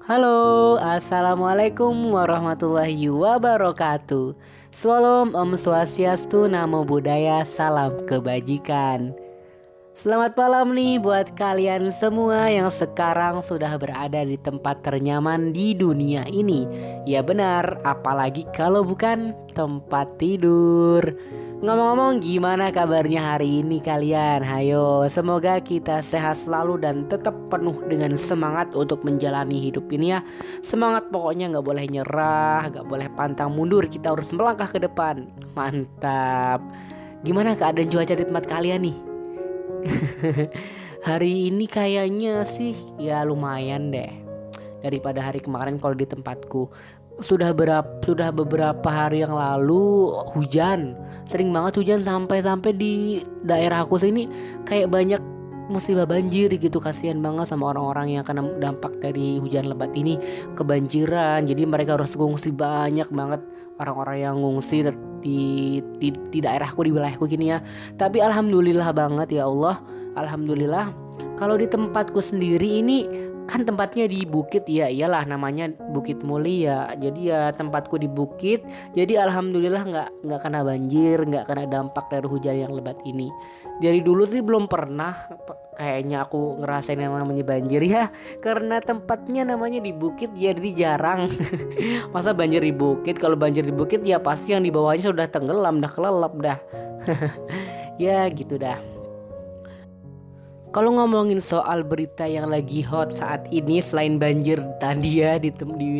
Halo, assalamualaikum warahmatullahi wabarakatuh. Salam Om Swastiastu, Namo Buddhaya, salam kebajikan. Selamat malam nih buat kalian semua yang sekarang sudah berada di tempat ternyaman di dunia ini. Ya benar, apalagi kalau bukan tempat tidur. Ngomong-ngomong, gimana kabarnya hari ini kalian? Hayo, semoga kita sehat selalu dan tetap penuh dengan semangat untuk menjalani hidup ini ya. Semangat pokoknya, gak boleh nyerah, gak boleh pantang mundur. Kita harus melangkah ke depan. Mantap. Gimana keadaan cuaca di tempat kalian nih? Hari ini kayaknya sih ya lumayan deh daripada hari kemarin. Kalau di tempatku sudah beberapa hari yang lalu hujan, sering banget hujan sampai di daerah aku sini kayak banyak musibah banjir gitu. Kasihan banget sama orang-orang yang kena dampak dari hujan lebat ini, kebanjiran. Jadi mereka harus ngungsi, banyak banget orang-orang yang ngungsi di daerahku, di wilayahku gini ya. Tapi alhamdulillah banget ya Allah, alhamdulillah. Kalau di tempatku sendiri ini kan tempatnya di bukit ya, iyalah namanya Bukit Mulia. Jadi ya tempatku di bukit. Jadi alhamdulillah nggak kena banjir, nggak kena dampak dari hujan yang lebat ini. Dari dulu sih belum pernah kayaknya aku ngerasain yang namanya banjir ya, karena tempatnya namanya di bukit ya, jadi jarang. Masa banjir di bukit? Kalau banjir di bukit ya pasti yang di bawahnya sudah tenggelam, dah kelelap dah. Ya gitu dah. Kalau ngomongin soal berita yang lagi hot saat ini selain banjir tadi ya di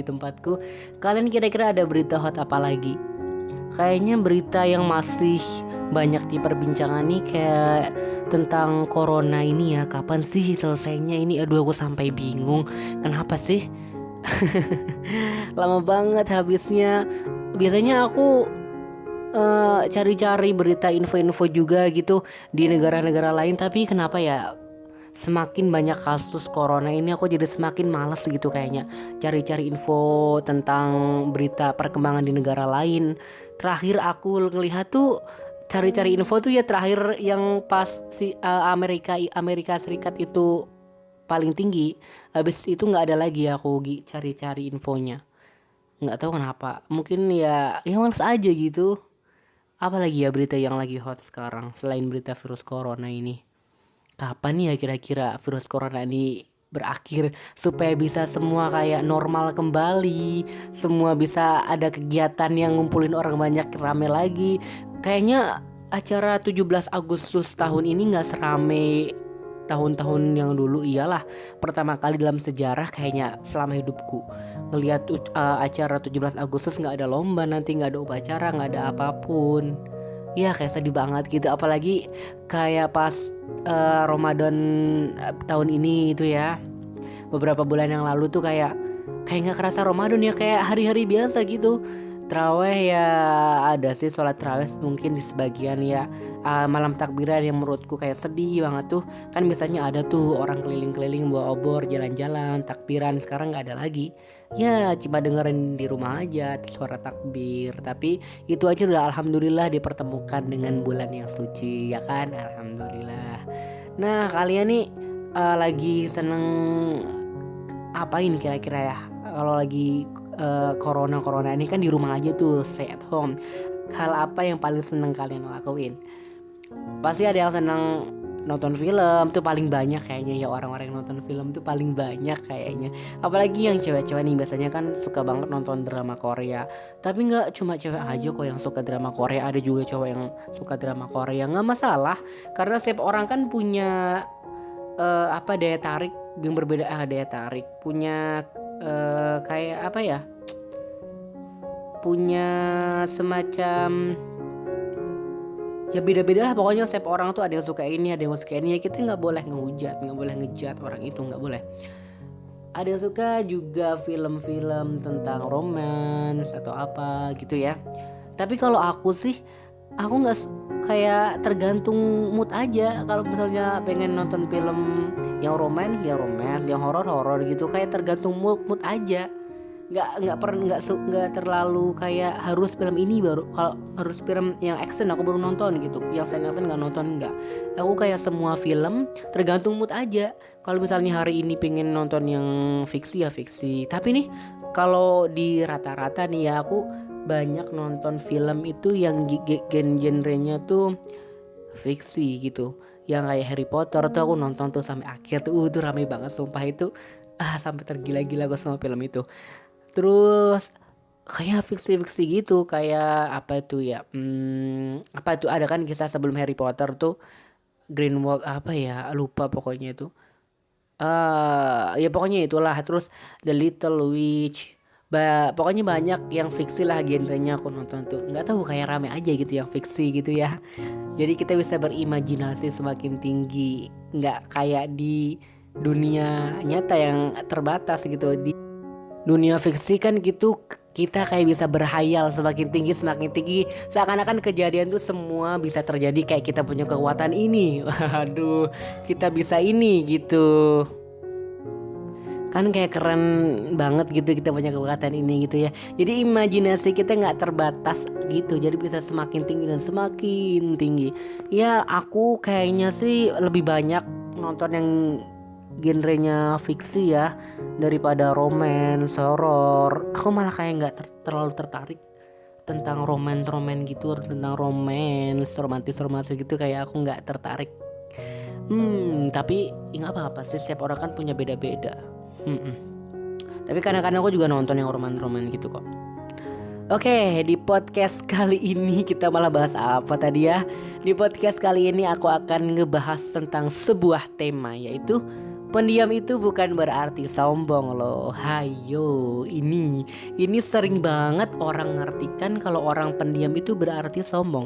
tempatku, kalian kira-kira ada berita hot apa lagi? Kayaknya berita yang masih banyak diperbincangan nih kayak tentang corona ini ya. Kapan sih selesainya ini? Aduh, aku sampai bingung. Kenapa sih? Lama banget habisnya. Biasanya aku cari-cari berita info-info juga gitu di negara-negara lain, tapi kenapa ya semakin banyak kasus corona ini aku jadi semakin malas gitu kayaknya cari-cari info tentang berita perkembangan di negara lain. Terakhir aku ngelihat tuh cari-cari info tuh ya terakhir yang pas si Amerika Serikat itu paling tinggi. Habis itu nggak ada lagi aku cari-cari infonya. Nggak tahu kenapa. Mungkin ya males aja gitu. Apalagi ya berita yang lagi hot sekarang selain berita virus corona ini? Kapan nih ya kira-kira virus corona ini berakhir supaya bisa semua kayak normal kembali, semua bisa ada kegiatan yang ngumpulin orang banyak rame lagi. Kayaknya acara 17 Agustus tahun ini gak serame tahun-tahun yang dulu. Iyalah, pertama kali dalam sejarah kayaknya selama hidupku ngelihat acara 17 Agustus gak ada lomba, nanti gak ada upacara, gak ada apapun. Ya kayak sedih banget gitu. Apalagi kayak pas Ramadan tahun ini itu ya, beberapa bulan yang lalu tuh kayak nggak kerasa Ramadan ya, kayak hari-hari biasa gitu. Traweh ya ada sih, sholat traweh mungkin di sebagian ya. Malam takbiran yang menurutku kayak sedih banget tuh. Kan biasanya ada tuh orang keliling-keliling bawa obor, jalan-jalan, takbiran. Sekarang nggak ada lagi. Ya cuma dengerin di rumah aja suara takbir. Tapi itu aja udah alhamdulillah dipertemukan dengan bulan yang suci ya kan, alhamdulillah. Nah kalian nih lagi seneng apa ini kira-kira ya? Kalau lagi corona ini kan di rumah aja tuh, stay at home. Hal apa yang paling seneng kalian lakuin? Pasti ada yang seneng nonton film tuh paling banyak kayaknya ya, orang-orang yang nonton film tuh paling banyak kayaknya. Apalagi yang cewek-cewek nih biasanya kan suka banget nonton drama Korea. Tapi nggak cuma cewek aja kok yang suka drama Korea, ada juga cowok yang suka drama Korea. Nggak masalah, karena setiap orang kan punya daya tarik yang berbeda. Daya tarik punya kayak apa ya, punya semacam ya beda-beda lah pokoknya. Setiap orang tuh ada yang suka ini, ada yang suka ini ya. Kita nggak boleh ngehujat, nggak boleh ngejat orang itu, nggak boleh. Ada yang suka juga film-film tentang romance atau apa gitu ya. Tapi kalau aku sih, aku nggak kayak tergantung mood aja. Kalau misalnya pengen nonton film yang romance, yang horor gitu, kayak tergantung mood aja. nggak terlalu kayak harus film ini baru, kalau harus film yang action aku baru nonton gitu, yang science fiction nggak nonton, nggak. Aku kayak semua film tergantung mood aja. Kalau misalnya hari ini pengen nonton yang fiksi ya fiksi, tapi nih kalau di rata-rata nih ya aku banyak nonton film itu yang genrenya tuh fiksi gitu, yang kayak Harry Potter tuh aku nonton tuh sampai akhir tuh rame banget sumpah itu, sampai tergila-gila gue sama film itu. Terus kayak fiksi-fiksi gitu, kayak apa itu ya, apa itu ada kan kisah sebelum Harry Potter tuh, Greenwald apa ya lupa pokoknya itu, ya pokoknya itulah. Terus The Little Witch, pokoknya banyak yang fiksi lah genrenya aku nonton tuh, nggak tahu kayak rame aja gitu yang fiksi gitu ya. Jadi kita bisa berimajinasi semakin tinggi, nggak kayak di dunia nyata yang terbatas gitu. Di dunia fiksi kan gitu kita kayak bisa berhayal semakin tinggi seakan-akan kejadian tuh semua bisa terjadi, kayak kita punya kekuatan ini. Waduh, kita bisa ini gitu. Kan kayak keren banget gitu kita punya kekuatan ini gitu ya. Jadi imajinasi kita nggak terbatas gitu, jadi bisa semakin tinggi dan semakin tinggi. Ya aku kayaknya sih lebih banyak nonton yang genrenya fiksi ya daripada romance, horor. Aku malah kayak nggak terlalu tertarik tentang romance gitu, tentang romance romantis gitu, kayak aku nggak tertarik. Tapi nggak apa-apa sih, setiap orang kan punya beda-beda. Tapi kadang-kadang aku juga nonton yang roman gitu kok. Oke, di podcast kali ini kita malah bahas apa tadi ya? Di podcast kali ini aku akan ngebahas tentang sebuah tema, yaitu pendiam itu bukan berarti sombong loh. Hayo, ini sering banget orang ngartikan kalau orang pendiam itu berarti sombong.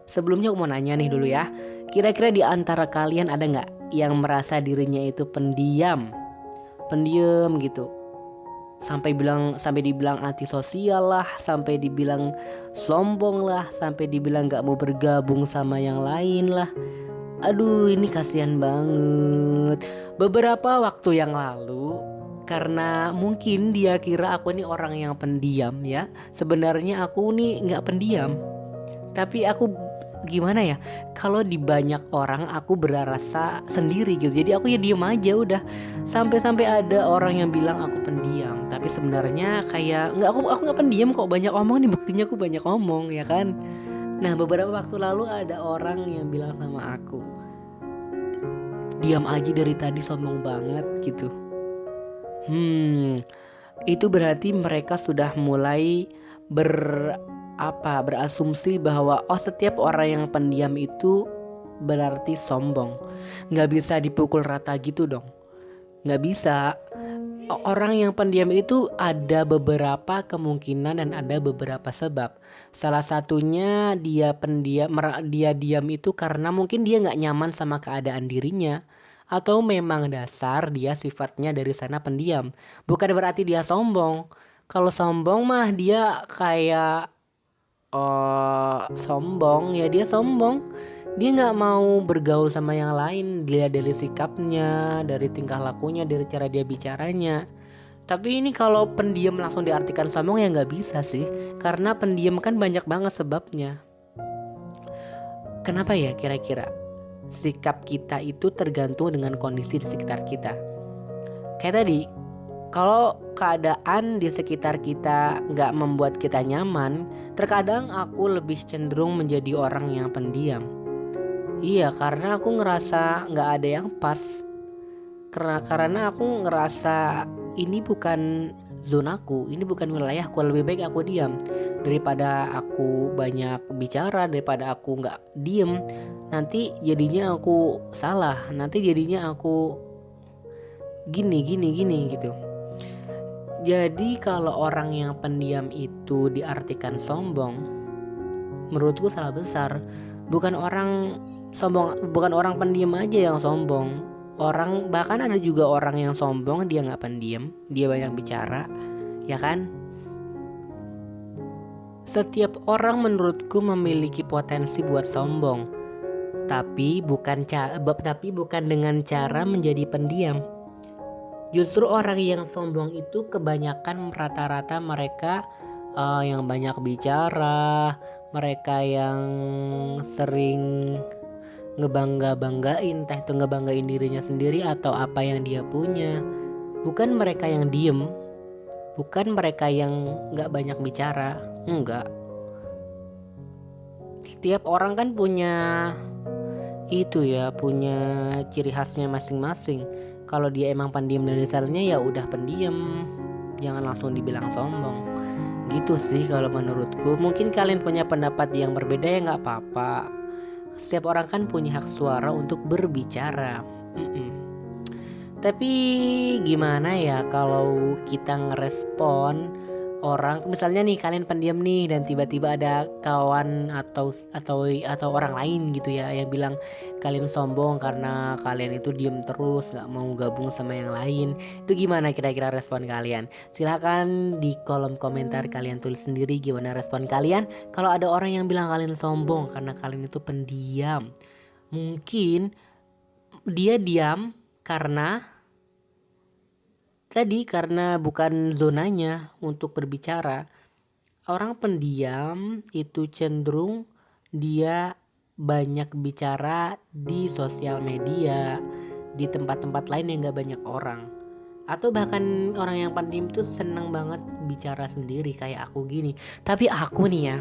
Sebelumnya aku mau nanya nih dulu ya, kira-kira di antara kalian ada nggak yang merasa dirinya itu pendiam gitu, sampai dibilang antisosial lah, sampai dibilang sombong lah, sampai dibilang nggak mau bergabung sama yang lain lah. Aduh, ini kasihan banget. Beberapa waktu yang lalu, karena mungkin dia kira aku ini orang yang pendiam ya, sebenarnya aku nih nggak pendiam, tapi aku gimana ya, kalau di banyak orang aku berasa sendiri gitu, jadi aku ya diem aja udah. Sampai ada orang yang bilang aku pendiam, tapi sebenarnya kayak aku nggak pendiam kok, banyak omong nih, buktinya aku banyak omong ya kan. Nah beberapa waktu lalu ada orang yang bilang sama aku, diam aja dari tadi sombong banget gitu. Itu berarti mereka sudah mulai berasumsi bahwa setiap orang yang pendiam itu berarti sombong. Nggak bisa dipukul rata gitu dong, nggak bisa. Orang yang pendiam itu ada beberapa kemungkinan dan ada beberapa sebab. Salah satunya dia diam itu karena mungkin dia nggak nyaman sama keadaan dirinya, atau memang dasar dia sifatnya dari sana pendiam. Bukan berarti dia sombong. Kalau sombong mah dia kayak sombong ya, dia sombong, dia nggak mau bergaul sama yang lain, dilihat dari sikapnya, dari tingkah lakunya, dari cara dia bicaranya. Tapi ini kalau pendiam langsung diartikan sombong ya nggak bisa sih, karena pendiam kan banyak banget sebabnya. Kenapa ya kira-kira? Sikap kita itu tergantung dengan kondisi di sekitar kita. Kayak tadi, kalau keadaan di sekitar kita nggak membuat kita nyaman, terkadang aku lebih cenderung menjadi orang yang pendiam. Iya, karena aku ngerasa nggak ada yang pas. Karena aku ngerasa ini bukan zonaku, ini bukan wilayahku. Lebih baik aku diam daripada aku banyak bicara, daripada aku nggak diem. Nanti jadinya aku salah, nanti jadinya aku gini gitu. Jadi kalau orang yang pendiam itu diartikan sombong, menurutku salah besar. Bukan orang pendiam aja yang sombong. Bahkan ada juga orang yang sombong, dia nggak pendiam, dia banyak bicara, ya kan? Setiap orang menurutku memiliki potensi buat sombong, tapi bukan dengan cara menjadi pendiam. Justru orang yang sombong itu kebanyakan rata-rata mereka yang banyak bicara, mereka yang sering ngebanggain, entah itu ngebanggain dirinya sendiri atau apa yang dia punya. Bukan mereka yang diem, bukan mereka yang nggak banyak bicara, enggak. Setiap orang kan punya itu ya, punya ciri khasnya masing-masing. Kalau dia emang pendiam dari dasarnya ya udah pendiam, jangan langsung dibilang sombong. Gitu sih kalau menurutku. Mungkin kalian punya pendapat yang berbeda ya nggak apa-apa. Setiap orang kan punya hak suara untuk berbicara. Tapi gimana ya kalau kita ngerespon orang, misalnya nih kalian pendiam nih dan tiba-tiba ada kawan atau orang lain gitu ya yang bilang kalian sombong karena kalian itu diem terus nggak mau gabung sama yang lain. Itu gimana kira-kira respon kalian? Silahkan di kolom komentar kalian tulis sendiri gimana respon kalian kalau ada orang yang bilang kalian sombong karena kalian itu pendiam. Mungkin dia diam karena bukan zonanya untuk berbicara. Orang pendiam itu cenderung dia banyak bicara di sosial media, di tempat-tempat lain yang gak banyak orang. Atau bahkan orang yang pendiam itu seneng banget bicara sendiri kayak aku gini. Tapi aku nih ya,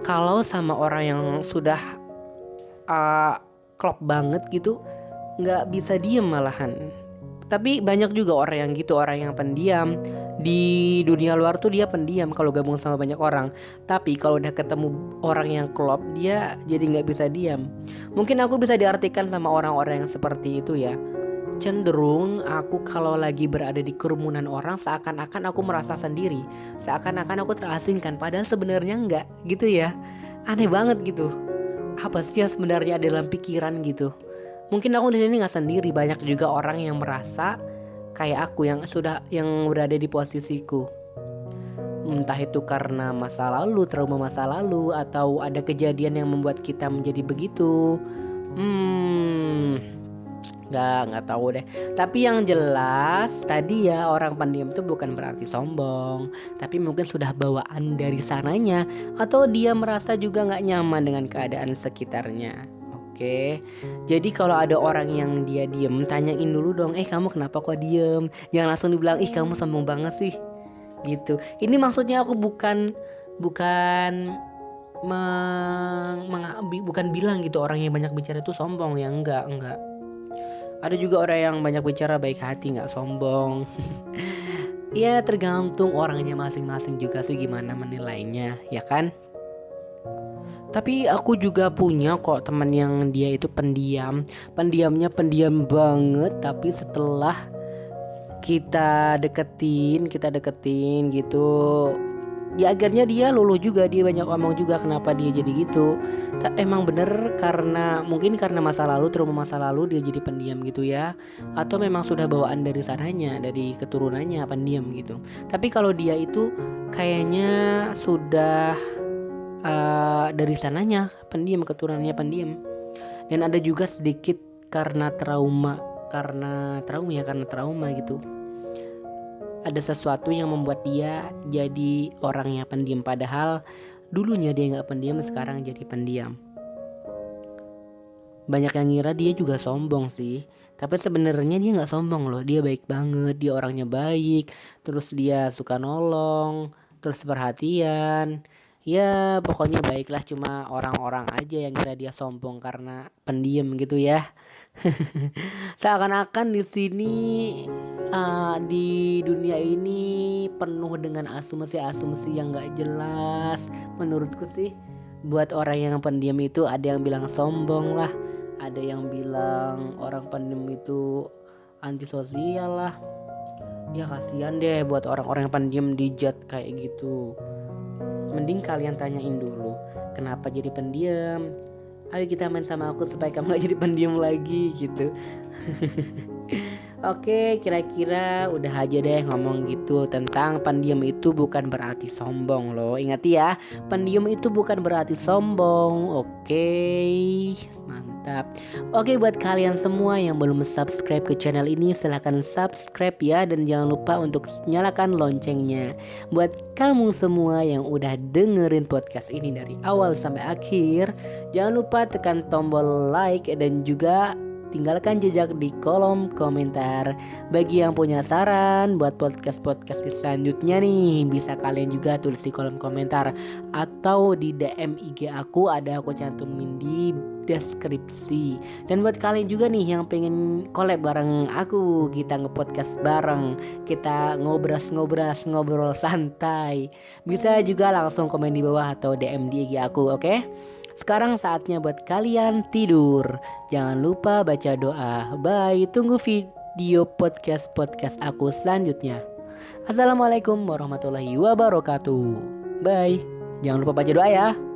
kalau sama orang yang sudah klop banget gitu, gak bisa diem malahan. Tapi banyak juga orang yang gitu, orang yang pendiam. Di dunia luar tuh dia pendiam kalau gabung sama banyak orang. Tapi kalau udah ketemu orang yang klop, dia jadi gak bisa diam. Mungkin aku bisa diartikan sama orang-orang yang seperti itu ya. Cenderung aku kalau lagi berada di kerumunan orang seakan-akan aku merasa sendiri, seakan-akan aku terasingkan, padahal sebenarnya enggak gitu ya. Aneh banget gitu. Apa sih yang sebenarnya ada dalam pikiran gitu? Mungkin aku di sini nggak sendiri, banyak juga orang yang merasa kayak aku yang berada di posisiku. Entah itu karena masa lalu, trauma masa lalu, atau ada kejadian yang membuat kita menjadi begitu. Nggak tahu deh. Tapi yang jelas tadi ya, orang pendiam itu bukan berarti sombong, tapi mungkin sudah bawaan dari sananya, atau dia merasa juga nggak nyaman dengan keadaan sekitarnya. Oke, jadi kalau ada orang yang dia diem, tanyain dulu dong, kamu kenapa kok diem? Jangan langsung dibilang, ih kamu sombong banget sih, gitu. Ini maksudnya aku bukan bukan bilang gitu orang yang banyak bicara itu sombong ya, enggak. Ada juga orang yang banyak bicara baik hati, nggak sombong. Ya tergantung orangnya masing-masing juga sih gimana menilainya, ya kan? Tapi aku juga punya kok teman yang dia itu pendiam. Pendiamnya pendiam banget, tapi setelah kita deketin gitu, akhirnya dia luluh juga, dia banyak omong juga. Kenapa dia jadi gitu? Emang bener mungkin karena trauma masa lalu dia jadi pendiam gitu ya, atau memang sudah bawaan dari sananya, dari keturunannya pendiam gitu. Tapi kalau dia itu kayaknya sudah dari sananya pendiam, keturunannya pendiam. Dan ada juga sedikit karena trauma gitu. Ada sesuatu yang membuat dia jadi orangnya pendiam, padahal dulunya dia nggak pendiam, sekarang jadi pendiam. Banyak yang ngira dia juga sombong sih, tapi sebenarnya dia nggak sombong loh. Dia baik banget, dia orangnya baik, terus dia suka nolong, terus perhatian. Ya pokoknya baiklah, cuma orang-orang aja yang kira dia sombong karena pendiam gitu ya. Seakan-akan di sini di dunia ini penuh dengan asumsi-asumsi yang gak jelas. Menurutku sih, buat orang yang pendiam itu ada yang bilang sombong lah, ada yang bilang orang pendiam itu antisosial lah. Ya kasihan deh buat orang-orang yang pendiam dijat kayak gitu. Mending kalian tanyain dulu, kenapa jadi pendiam? Ayo kita main sama aku supaya kamu gak jadi pendiam lagi gitu. Oke, kira-kira udah aja deh ngomong gitu tentang pendiam itu bukan berarti sombong loh. Ingat ya, pendiam itu bukan berarti sombong. Oke, mantap. Oke, buat kalian semua yang belum subscribe ke channel ini, silahkan subscribe ya. Dan jangan lupa untuk nyalakan loncengnya. Buat kamu semua yang udah dengerin podcast ini dari awal sampai akhir, jangan lupa tekan tombol like dan juga tinggalkan jejak di kolom komentar. Bagi yang punya saran buat podcast-podcast selanjutnya nih, bisa kalian juga tulis di kolom komentar atau di DM IG aku, ada aku cantumin di deskripsi. Dan buat kalian juga nih yang pengen collab bareng aku, kita nge-podcast bareng, kita ngobrol santai, bisa juga langsung komen di bawah atau DM di IG aku, oke? Sekarang saatnya buat kalian tidur. Jangan lupa baca doa. Bye. Tunggu video podcast aku selanjutnya. Assalamualaikum warahmatullahi wabarakatuh. Bye. Jangan lupa baca doa ya.